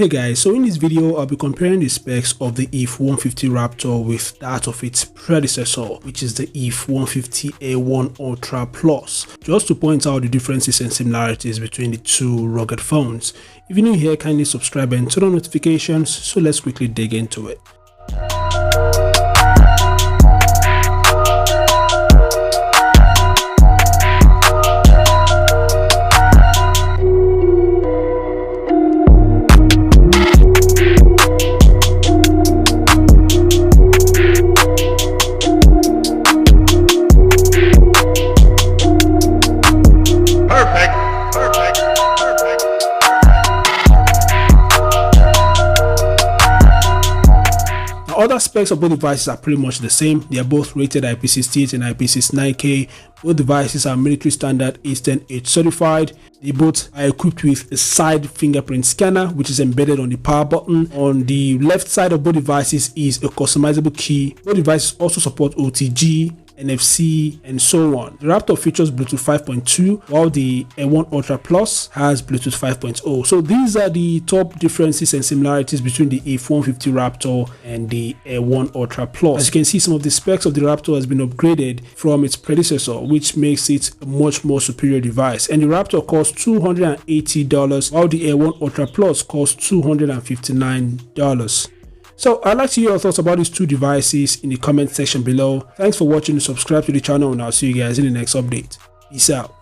Hey guys, so in this video I'll be comparing the specs of the IIIF150 Raptor with that of its predecessor, which is the IIIF150 Air1 Ultra Plus, just to point out the differences and similarities between the two rugged phones. If you're new here, kindly subscribe and turn on notifications, so let's quickly dig into it. Other specs of both devices are pretty much the same. They are both rated IP68 and IP69K. Both devices are military standard 810H certified. They both are equipped with a side fingerprint scanner, which is embedded on the power button. On the left side of both devices is a customizable key. Both devices also support OTG, NFC, and so on. The Raptor features Bluetooth 5.2, while the Air1 Ultra Plus has Bluetooth 5.0. So these are the top differences and similarities between the IIIF150 Raptor and the Air1 Ultra Plus. As you can see, some of the specs of the Raptor has been upgraded from its predecessor, which makes it a much more superior device. And the Raptor costs $280, while the Air1 Ultra Plus costs $259. So I'd like to hear your thoughts about these two devices in the comment section below. Thanks for watching. Subscribe to the channel and I'll see you guys in the next update. Peace out.